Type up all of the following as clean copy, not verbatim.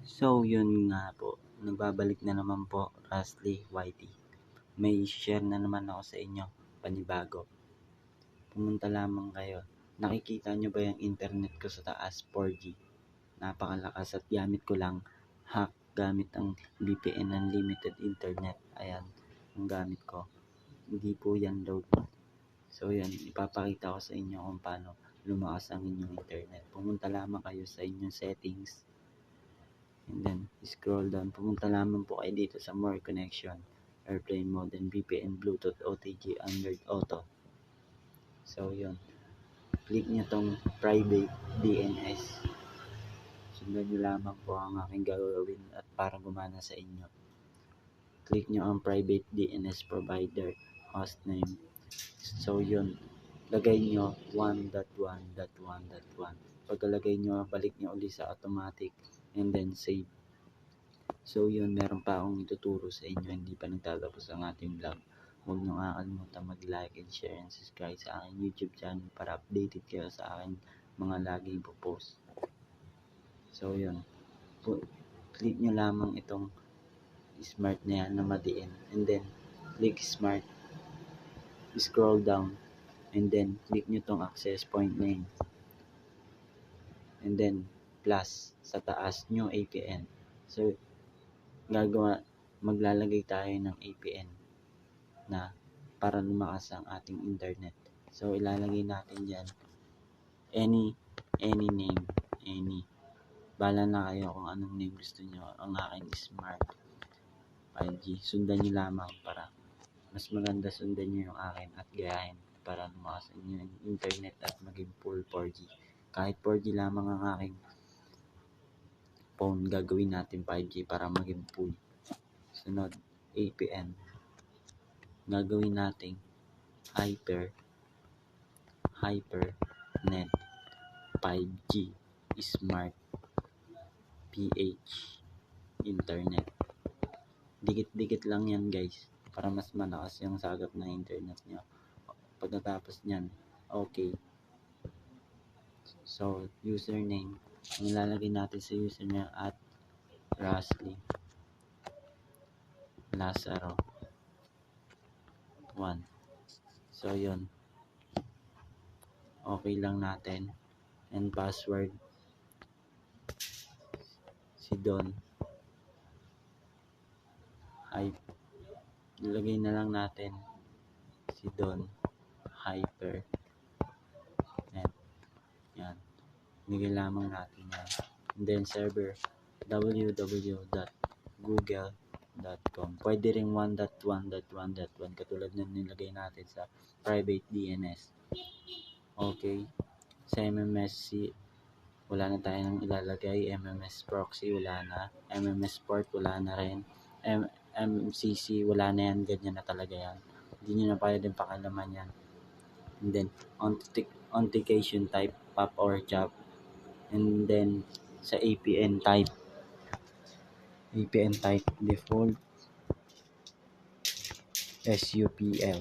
So, yun nga po. Nagbabalik na naman po, Rusty Whitey. May share na naman ako sa inyo, panibago. Pumunta lamang kayo. Nakikita nyo ba yung internet ko sa taas, 4G? Napakalakas at gamit ko lang hack gamit ang VPN Unlimited Internet. Ayan, ang gamit ko. Hindi po yan load. So, yan, ipapakita ko sa inyo kung paano lumakas ang inyong internet. Pumunta lamang kayo sa inyong settings. And then, scroll down. Pumunta lamang po kayo dito sa More Connection, Airplane Mode, and VPN, Bluetooth, OTG, Android Auto. So, yun. Click nyo tong Private DNS. Sundan nyo lamang po ang aking gagawin at para gumana sa inyo. Click nyo ang Private DNS Provider Hostname. So, yun. Lagay nyo 1.1.1.1. Pagkalagay nyo, balik nyo ulit sa automatic and then save. So, yun. Meron pa akong ituturo sa inyo. Hindi pa nagtatapos ang ating vlog. Huwag nyo kakalimutan mag-like and share and subscribe sa aking YouTube channel para updated kayo sa aking mga laging post. So, yun. Click nyo lamang itong smart na yan na madiin. And then, click smart. Scroll down. And then, click nyo tong access point name. And then, plus sa taas nyo APN. So, maglalagay tayo ng APN na para lumakas ang ating internet. So, ilalagay natin dyan any name, any. Bala na kayo kung anong name gusto nyo. Ang akin is Smart 5G. Sundan nyo lamang para mas maganda, sundan nyo yung akin at gayahin para lumakas yung internet at maging full 4G. Kahit 4G lamang ang aking phone, gagawin natin 5G para maging full. Sunod, APN. Gagawin natin hypernet 5G Smart PH internet. Dikit-dikit lang yan guys para mas malakas yung sagap ng internet nyo. Pagkatapos nyan, okay. So, username. Ang ilalagay natin sa username at Rusty Lazaro 1. So, yun. Okay lang natin. And password. Si Don. Ilagay na lang natin si Don Hyper Net. Yan. Ilagay lamang natin yan. And then server www.google.com. Pwede rin 1.1.1.1 katulad na nilagay natin sa private DNS. Okay. Sa MMSC, wala na tayo nang ilalagay. MMS proxy, wala na. MMS port, wala na rin. MCC, wala na yan. Ganyan na talaga yan. Hindi nyo na pwedeng pakalaman yan. And then, authentication type, POP or CHOP. And then, sa APN type, default SUPL.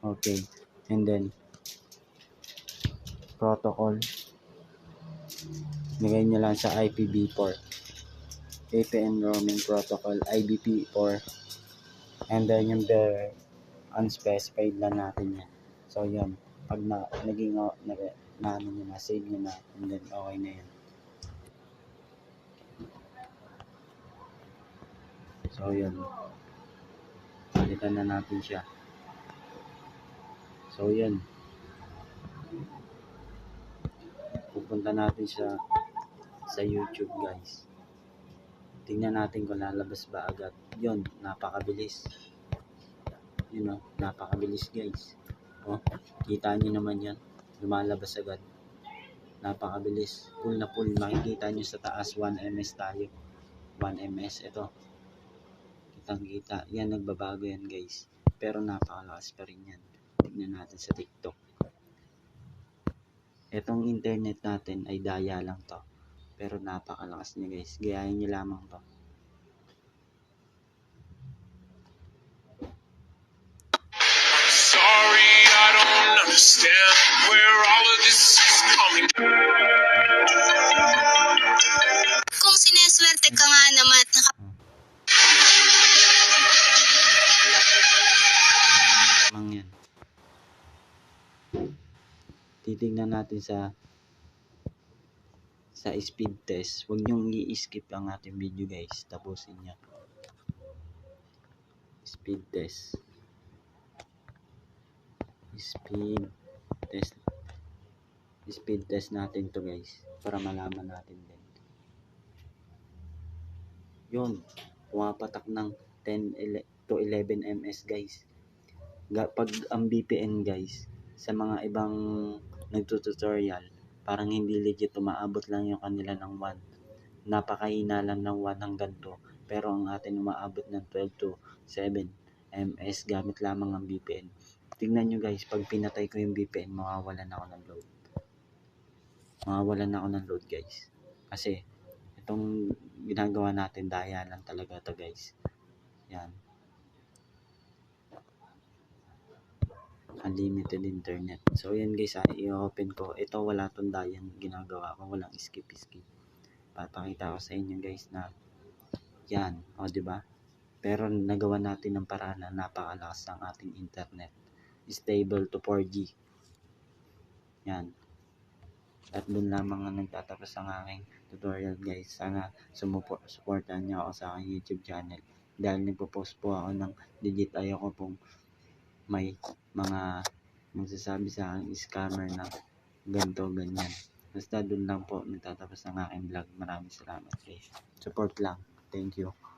Okay. And then, protocol, lagay nyo lang sa IPv4. APN roaming protocol, IBP4. And then, yung unspecified lang natin yan. So, yan. Pag naging save nyo na, and then, okay na yan. So, yun. Palitan na natin siya. So, yun. Pupunta natin siya sa YouTube, guys. Tingnan natin kung lalabas ba agad. Yun, napakabilis. Napakabilis, guys. Oh, kita nyo naman yan. Lumalabas agad. Napakabilis. Full na full. Makikita nyo sa taas, 1 ms tayo. 1 ms. Ito. Kitang-kita. Yan, nagbabago yan, guys. Pero napakalakas pa rin yan. Tignan natin sa TikTok. Etong internet natin ay daya lang to. Pero napakalakas niya, guys. Gayahin nyo lamang to. Sorry, I don't understand where all of this is coming. Kung sineswerte ka nga titignan natin sa speed test. Huwag niyong i-skip ang ating video guys. Tapusin niyo. Speed test. Speed test. Speed test natin to guys. Para malaman natin din. Yun. Pumapatak ng 10 to 11 ms guys. Pag ang BPN guys, sa mga ibang nagtututorial, parang hindi legit, umaabot lang yung kanila ng 1. Napakahina lang ng 1 hanggang 2. Pero ang atin umaabot ng 12 to 7 ms gamit lamang ang BPN. Tignan nyo guys, pag pinatay ko yung BPN, mawawalan ako ng load. Mawawalan ako ng load guys. Kasi, itong ginagawa natin, daya lang talaga to guys. Yan. Unlimited internet. So yan guys, i-open ko. Ito wala tong dayan ginagawa ko, walang skip. Papakita ko sa inyo guys na yan, o di ba? Pero nagawa natin ng paraan na napakalakas ng ating internet. Stable to 4G. Yan. At doon lamang ang nagtatapos ang aking tutorial guys. Sana supportan niyo ako sa aking YouTube channel. Dahil nagpo-post po ako ng legit, ayoko pong may mga magsasabi sa akin scammer na ganito, ganyan. Basta doon lang po nagtatapos ang aking vlog. Maraming salamat guys. Support lang. Thank you.